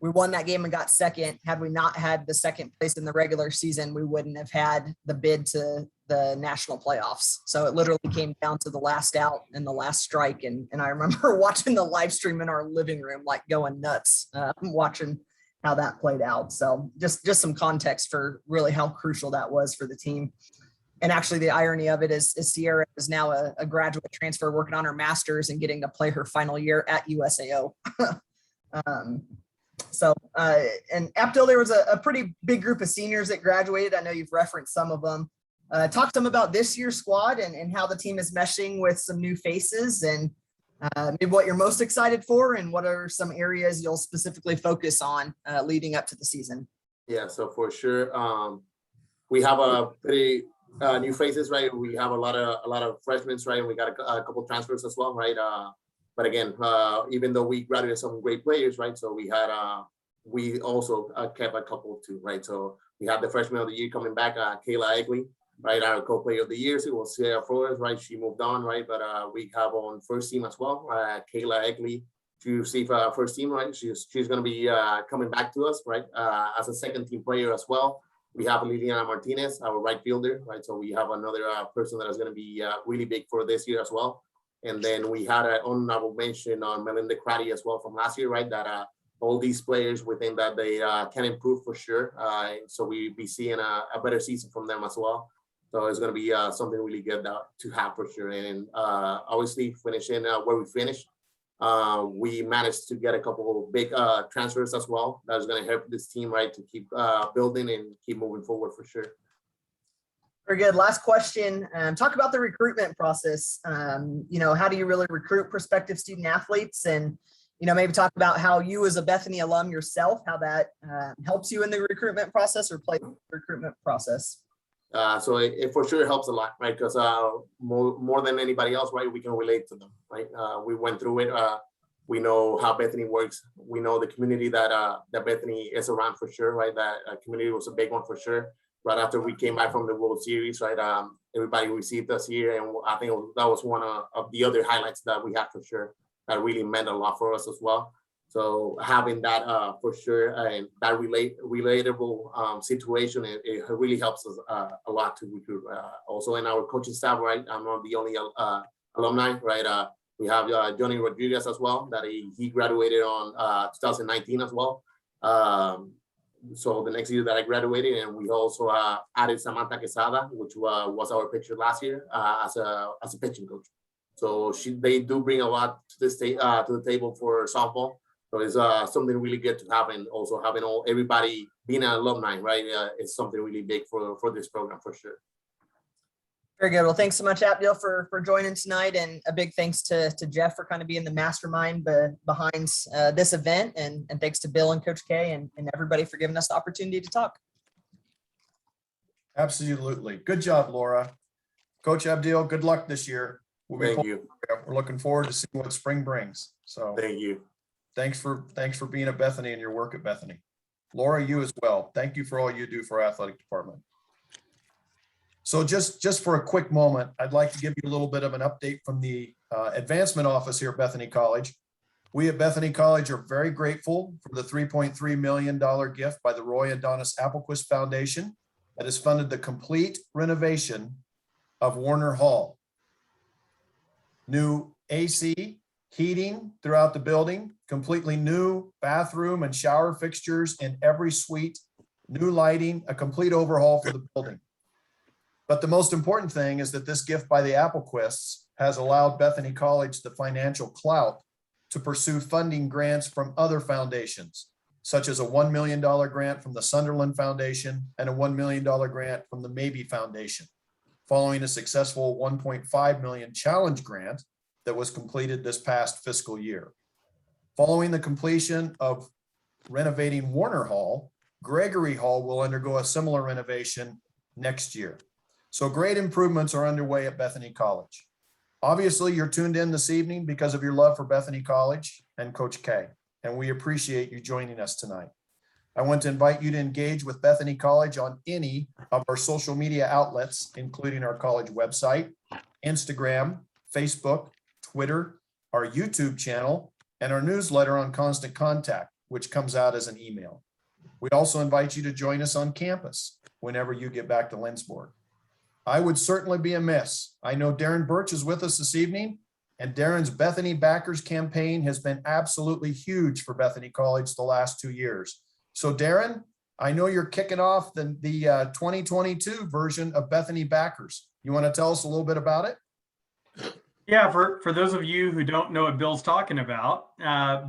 We won that game and got second. Had we not had the second place in the regular season, we wouldn't have had the bid to the national playoffs. So it literally came down to the last out and the last strike. And I remember watching the live stream in our living room, like going nuts, watching how that played out. So just some context for really how crucial that was for the team. And actually the irony of it is Sierra is now a graduate transfer working on her master's and getting to play her final year at USAO. And Abdul, there was a pretty big group of seniors that graduated. I know you've referenced some of them. Talk to them about this year's squad and how the team is meshing with some new faces and maybe what you're most excited for and what are some areas you'll specifically focus on leading up to the season. Yeah, so for sure, we have a pretty new faces, right? We have a lot of freshmen, right? And we got a couple transfers as well, right? But again, even though we graduated some great players, right? So we also kept a couple too, right? So we had the freshman of the year coming back, Kayla Egley, right? Our co-player of the year, so it was Sierra Flores, right? She moved on, right? But we have on first team as well, Kayla Egley. She received first team, right? She's going to be coming back to us, right? As a second team player as well. We have Liliana Martinez, our right fielder, right? So we have another person that is going to be really big for this year as well. And then we had an honorable mention on Melinda Crady as well from last year, right? That all these players, we think that they can improve for sure. So we'll be seeing a better season from them as well. So it's going to be something really good to have for sure. And obviously finishing where we finished, we managed to get a couple of big transfers as well. That's going to help this team, right, to keep building and keep moving forward for sure. Very good. Last question. Talk about the recruitment process. How do you really recruit prospective student athletes? And, maybe talk about how you as a Bethany alum yourself, how that helps you in the recruitment process or play the recruitment process. So it for sure helps a lot, right? Because more than anybody else, right, we can relate to them, right? We went through it. We know how Bethany works. We know the community that Bethany is around for sure, right? That community was a big one for sure. Right after we came back from the World Series, right? Everybody received us here, and I think that was one of the other highlights that we had for sure. That really meant a lot for us as well. So having that for sure, and that relatable situation, it really helps us a lot to recruit. Also in our coaching staff, right? I'm not the only alumni, right? We have Johnny Rodriguez as well, that he graduated on 2019 as well. So the next year that I graduated, and we also added Samantha Quesada, which was our pitcher last year as a pitching coach. So they do bring a lot to the table for softball. So it's something really good to have, and also having everybody being an alumni, right? It's something really big for this program for sure. Very good. Well, thanks so much, Abdil, for joining tonight, and a big thanks to Jeff for kind of being the mastermind behind this event, and thanks to Bill and Coach K and everybody for giving us the opportunity to talk. Absolutely. Good job, Laura. Coach Abdil, good luck this year. Thank you. We're looking forward to seeing what spring brings. So thank you. Thanks for being at Bethany and your work at Bethany. Laura, you as well. Thank you for all you do for our athletic department. So just for a quick moment, I'd like to give you a little bit of an update from the advancement office here at Bethany College. We at Bethany College are very grateful for the $3.3 million gift by the Roy Adonis Applequist Foundation that has funded the complete renovation of Warner Hall. New AC, heating throughout the building, completely new bathroom and shower fixtures in every suite, new lighting, a complete overhaul for the building. But the most important thing is that this gift by the Applequists has allowed Bethany College the financial clout to pursue funding grants from other foundations, such as a $1 million grant from the Sunderland Foundation and a $1 million grant from the Maybe Foundation, following a successful $1.5 million challenge grant that was completed this past fiscal year. Following the completion of renovating Warner Hall, Gregory Hall will undergo a similar renovation next year. So great improvements are underway at Bethany College. Obviously, you're tuned in this evening because of your love for Bethany College and Coach K, and we appreciate you joining us tonight. I want to invite you to engage with Bethany College on any of our social media outlets, including our college website, Instagram, Facebook, Twitter, our YouTube channel, and our newsletter on Constant Contact, which comes out as an email. We also invite you to join us on campus whenever you get back to Lindsborg. I would certainly be amiss. I know Darren Birch is with us this evening, and Darren's Bethany Backers campaign has been absolutely huge for Bethany College the last 2 years. So Darren, I know you're kicking off the 2022 version of Bethany Backers. You want to tell us a little bit about it? Yeah, for those of you who don't know what Bill's talking about,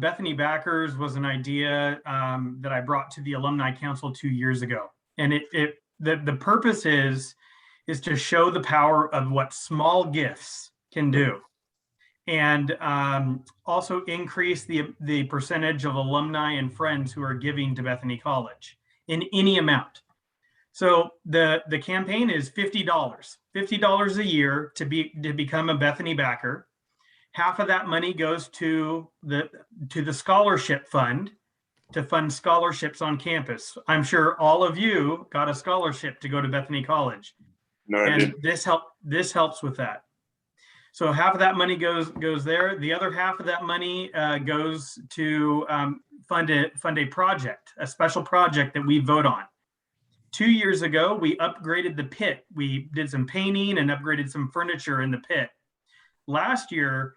Bethany Backers was an idea that I brought to the Alumni Council 2 years ago. And the purpose is to show the power of what small gifts can do, and also increase the percentage of alumni and friends who are giving to Bethany College in any amount. So the campaign is $50 a year to become a Bethany backer. Half of that money goes to the scholarship fund to fund scholarships on campus. I'm sure all of you got a scholarship to go to Bethany College. No, and this helps with that. So half of that money goes there. The other half of that money goes to fund a project, a special project that we vote on. 2 years ago, we upgraded the pit. We did some painting and upgraded some furniture in the pit. last year,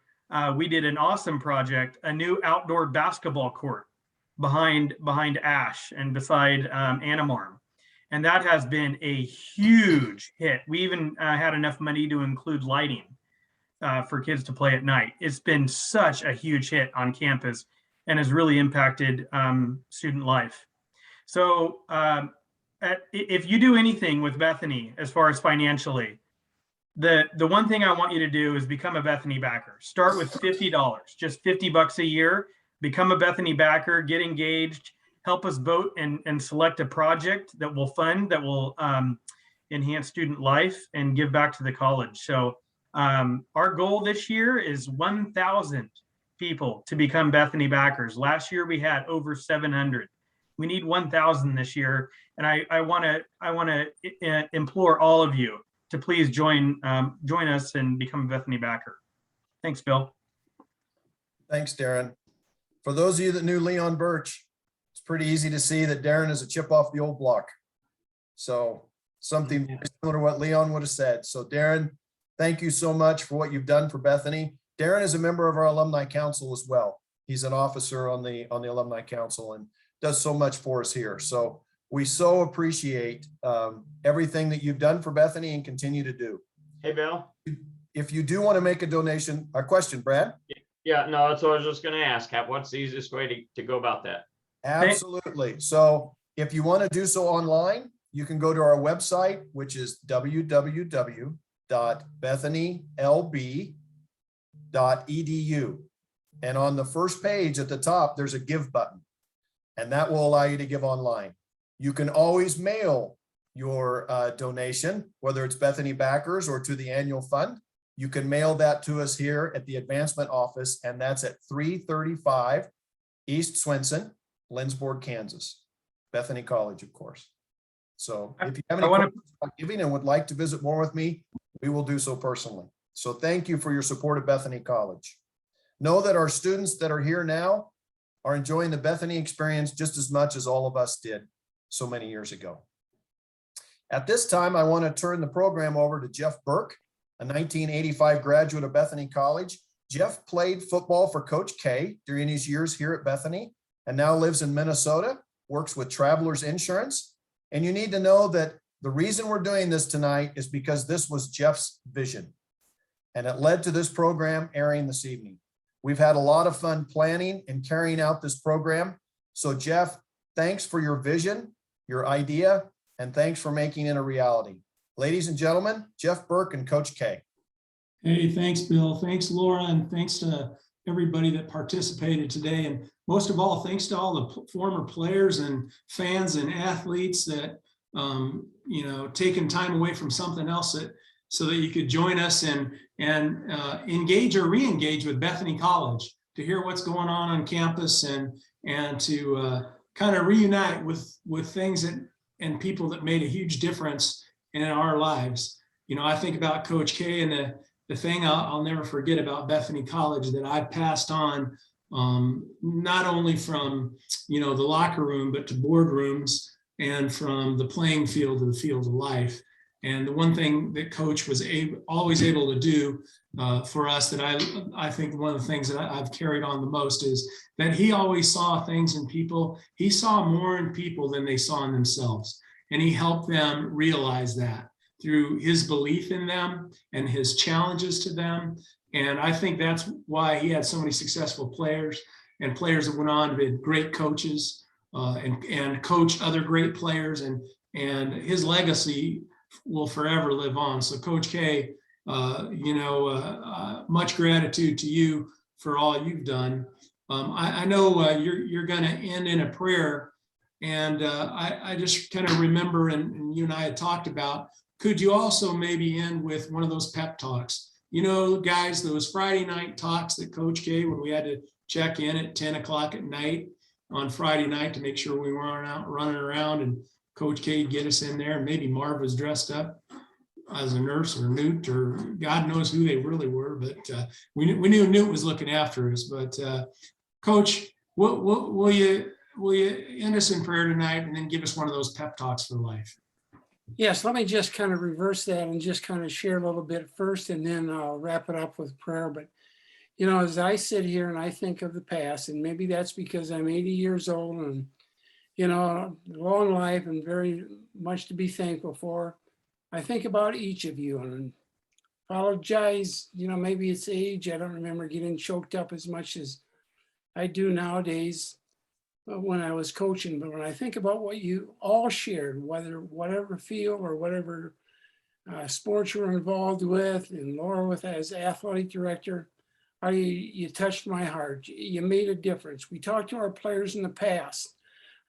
we did an awesome project, a new outdoor basketball court behind Ash and beside Animarm. And that has been a huge hit. We even had enough money to include lighting for kids to play at night. It's been such a huge hit on campus and has really impacted student life. So if you do anything with Bethany as far as financially, the one thing I want you to do is become a Bethany backer. Start with $50, just $50 a year. Become a Bethany backer, get engaged, help us vote and select a project that will fund, that will enhance student life and give back to the college. So our goal this year is 1,000 people to become Bethany backers. Last year we had over 700. We need 1,000 this year, and I want to implore all of you to please join us and become a Bethany backer. Thanks, Bill. Thanks, Darren. For those of you that knew Leon Birch, it's pretty easy to see that Darren is a chip off the old block. So something very similar to what Leon would have said. So Darren, thank you so much for what you've done for Bethany. Darren is a member of our alumni council as well. He's an officer on the alumni council and does so much for us here. So we so appreciate everything that you've done for Bethany and continue to do. Hey, Bill. If you do want to make a donation, a question, Brad? Yeah, no, that's what I was just going to ask. What's the easiest way to go about that? Absolutely. So if you want to do so online, you can go to our website, which is www.bethanylb.edu. And on the first page at the top, there's a give button, and that will allow you to give online. You can always mail your donation, whether it's Bethany backers or to the annual fund. You can mail that to us here at the advancement office, and that's at 335 East Swenson, Lindsborg, Kansas. Bethany College, of course. So if you have any questions about giving and would like to visit more with me, we will do so personally. So thank you for your support of Bethany College. Know that our students that are here now are enjoying the Bethany experience just as much as all of us did so many years ago. At this time, I want to turn the program over to Jeff Burke, a 1985 graduate of Bethany College. Jeff played football for Coach K during his years here at Bethany and now lives in Minnesota, works with Travelers Insurance. And you need to know that the reason we're doing this tonight is because this was Jeff's vision, and it led to this program airing this evening. We've had a lot of fun planning and carrying out this program. So Jeff, thanks for your vision, your idea, and thanks for making it a reality. Ladies and gentlemen, Jeff Burke and Coach K. Hey, thanks, Bill. Thanks, Laura, and thanks to everybody that participated today. And most of all, thanks to all the former players and fans and athletes that, taking time away from something else so that you could join us and engage or re-engage with Bethany College to hear what's going on campus and to kind of reunite with things and people that made a huge difference in our lives. I think about Coach K, and the thing I'll never forget about Bethany College that I passed on, not only from, the locker room, but to boardrooms and from the playing field to the field of life. And the one thing that Coach was always able to do for us that I think one of the things that I've carried on the most is that he always saw things in people. He saw more in people than they saw in themselves. And he helped them realize that through his belief in them and his challenges to them. And I think that's why he had so many successful players and players that went on to be great coaches and coach other great players. And his legacy will forever live on. So Coach K, much gratitude to you for all you've done. I know you're going to end in a prayer. And I just kind of remember, and you and I had talked about, could you also maybe end with one of those pep talks? Guys, those Friday night talks that Coach K, when we had to check in at 10 o'clock at night on Friday night to make sure we weren't out running around, and Coach K would get us in there. And maybe Marv was dressed up as a nurse or Newt, or God knows who they really were. But we knew Newt was looking after us. But Coach, will you end us in prayer tonight and then give us one of those pep talks for life? Yes, let me just kind of reverse that and just kind of share a little bit first, and then I'll wrap it up with prayer. But, you know, as I sit here and I think of the past, and maybe that's because I'm 80 years old and, you know, long life and very much to be thankful for. I think about each of you and apologize, you know, maybe it's age. I don't remember getting choked up as much as I do nowadays when I was coaching. But when I think about what you all shared, whatever field or whatever sports you're involved with, and Laura with as athletic director, you touched my heart. You made a difference. We talked to our players in the past.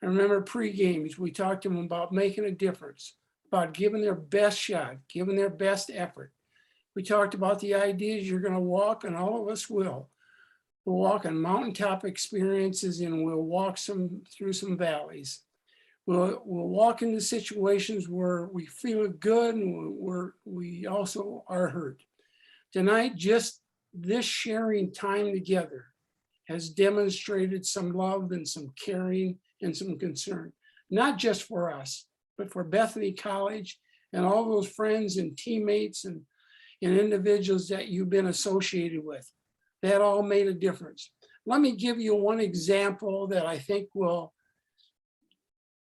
I remember pre-games, we talked to them about making a difference, about giving their best shot, giving their best effort. We talked about the ideas you're going to walk, and all of us will. We'll walk on mountaintop experiences, and we'll walk through some valleys. We'll walk into situations where we feel good and where we also are hurt. Tonight, just this sharing time together has demonstrated some love and some caring and some concern, not just for us, but for Bethany College and all those friends and teammates and individuals that you've been associated with. That all made a difference. Let me give you one example that I think will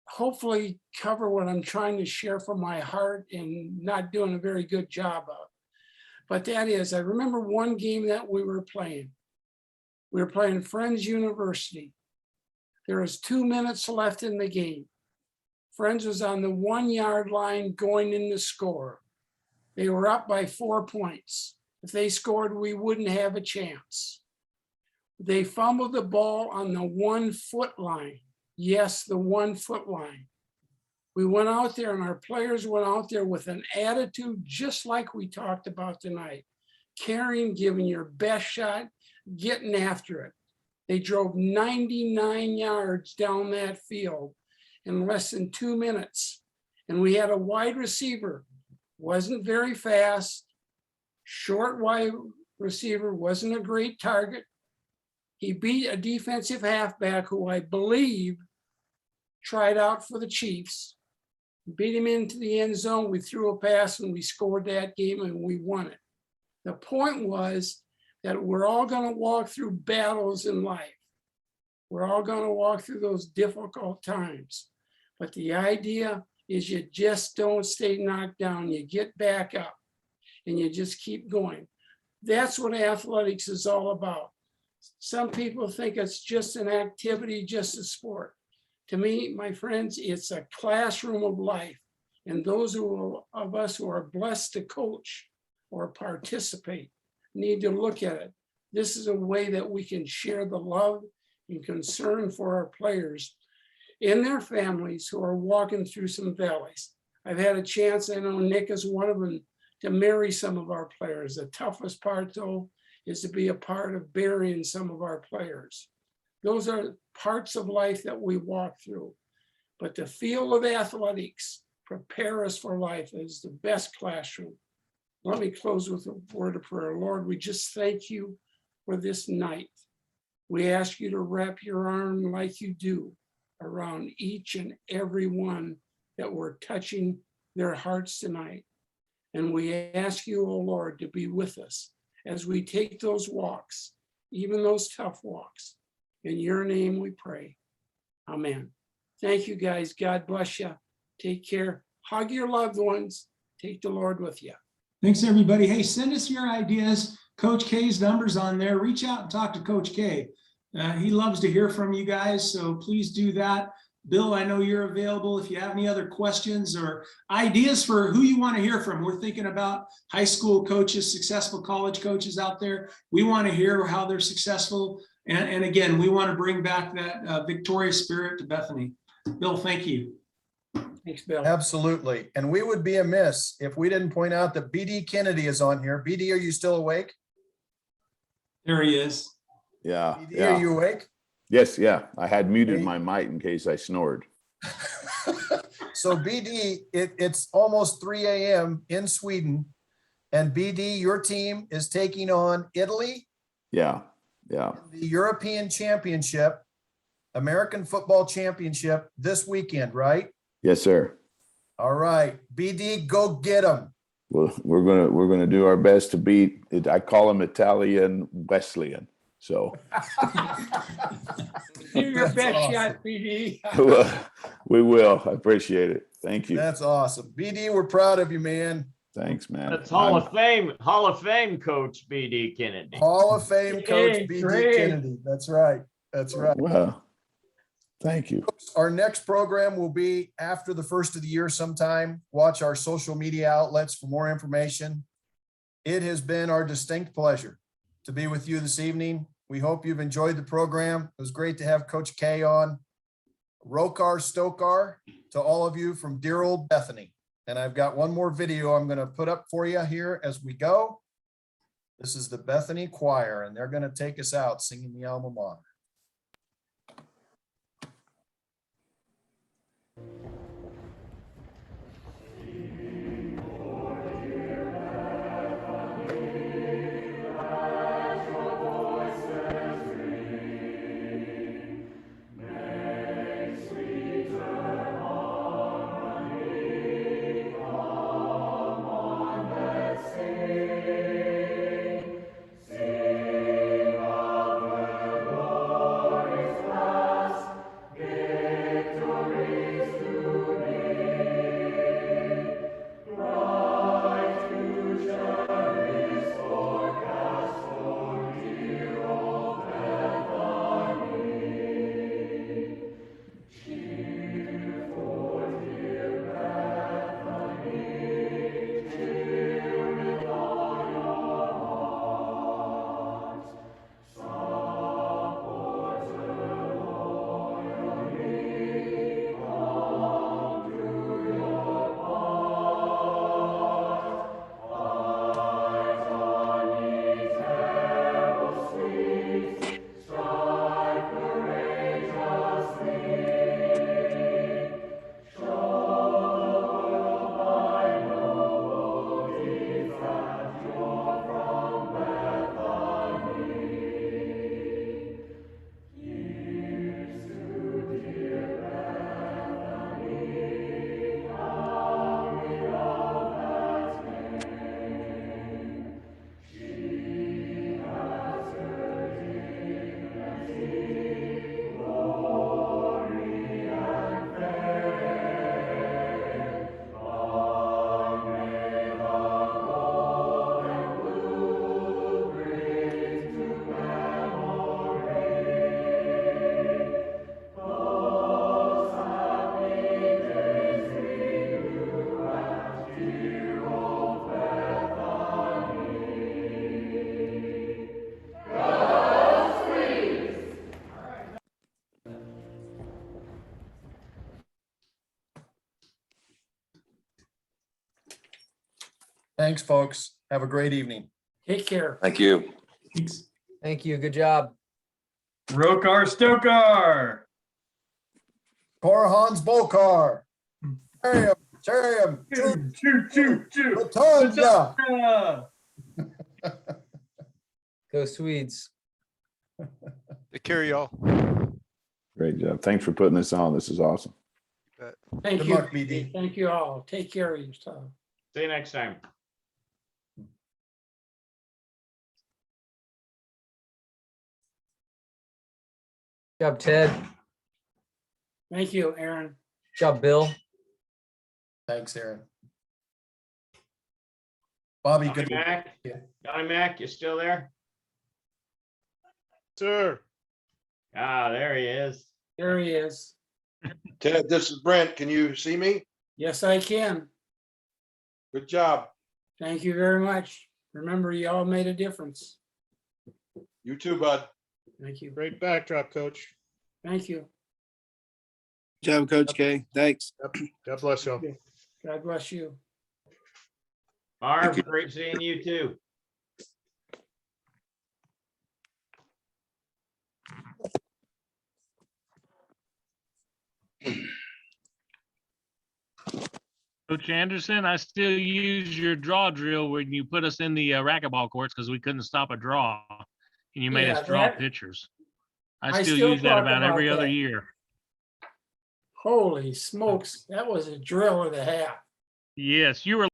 hopefully cover what I'm trying to share from my heart and not doing a very good job of. But that is, I remember one game that we were playing. We were playing Friends University. There was 2 minutes left in the game. Friends was on the 1 yard line going in to score. They were up by 4 points. If they scored, we wouldn't have a chance. They fumbled the ball on the 1 foot line. Yes, the 1 foot line. We went out there and our players went out there with an attitude just like we talked about tonight. Caring, giving your best shot, getting after it. They drove 99 yards down that field in less than 2 minutes. And we had a wide receiver, wasn't very fast, short wide receiver, wasn't a great target. He beat a defensive halfback who I believe tried out for the Chiefs, beat him into the end zone. We threw a pass and we scored that game and we won it. The point was that we're all going to walk through battles in life. We're all going to walk through those difficult times. But the idea is you just don't stay knocked down. You get back up and you just keep going. That's what athletics is all about. Some people think it's just an activity, just a sport. To me, my friends, it's a classroom of life. And those of us who are blessed to coach or participate need to look at it. This is a way that we can share the love and concern for our players and their families who are walking through some valleys. I've had a chance, I know Nick is one of them, to marry some of our players. The toughest part, though, is to be a part of burying some of our players. Those are parts of life that we walk through. But the field of athletics prepare us for life as the best classroom. Let me close with a word of prayer. Lord, we just thank you for this night. We ask you to wrap your arm like you do around each and every one that we're touching their hearts tonight. And we ask you, oh Lord, to be with us as we take those walks, even those tough walks. In your name we pray. Amen. Thank you guys. God bless you. Take care. Hug your loved ones. Take the Lord with you. Thanks, everybody. Hey, send us your ideas. Coach K's number's on there. Reach out and talk to Coach K. He loves to hear from you guys, so please do that. Bill, I know you're available if you have any other questions or ideas for who you want to hear from. We're thinking about high school coaches, successful college coaches out there. We want to hear how they're successful. And again, we want to bring back that victorious spirit to Bethany. Bill, thank you. Thanks, Bill. Absolutely. And we would be amiss if we didn't point out that BD Kennedy is on here. BD, are you still awake? There he is. Yeah. BD, Yeah. are you awake? Yes. Yeah. I had muted my mic in case I snored. So BD, it's almost 3 a.m. in Sweden. And BD, your team is taking on Italy. Yeah. Yeah. The European Championship, American Football Championship this weekend, right? Yes, sir. All right, BD, go get them. Well, we're gonna do our best to beat it. I call them Italian Wesleyan. So Do your That's best awesome. shot, PD. we will. I appreciate it. Thank you. That's awesome. BD, we're proud of you, man. Thanks, man. That's Hall of Fame coach BD Kennedy. Hall of Fame coach Hey, BD great. Kennedy. That's right. That's right. Well, thank you. Our next program will be after the first of the year sometime. Watch our social media outlets for more information. It has been our distinct pleasure to be with you this evening. We hope you've enjoyed the program. It was great to have Coach K on. Rokar Stokar to all of you from dear old Bethany. And I've got one more video I'm going to put up for you here as we go. This is the Bethany Choir, and they're going to take us out singing the alma mater. Thanks, folks. Have a great evening. Take care. Thank you. Thanks. Thank you. Good job. Rokar Stokar. Korhans Bolkar. Cherium. Latonia. Go Swedes. Take care, y'all. Great job. Thanks for putting this on. This is awesome. Thank Good you. luck, BD. Thank you all. Take care of yourself. See you next time. Good job, Ted. Thank you, Aaron. Good job, Bill. Thanks, Aaron. Bobby, Johnny good. Mac, Johnny Mac, you still there? Sir. Ah, there he is. There he is. Ted, this is Brent. Can you see me? Yes, I can. Good job. Thank you very much. Remember, you all made a difference. You too, bud. Thank you. Great backdrop, coach. Thank you. Good job, Coach K. Thanks. God bless you. God bless you. Marv, great seeing you too. Coach Anderson, I still use your draw drill when you put us in the racquetball courts because we couldn't stop a draw and you made Yeah, us draw that- pictures. I I still still use that talk about every about other that. year. Holy smokes, that was a drill of the half. Yes, you were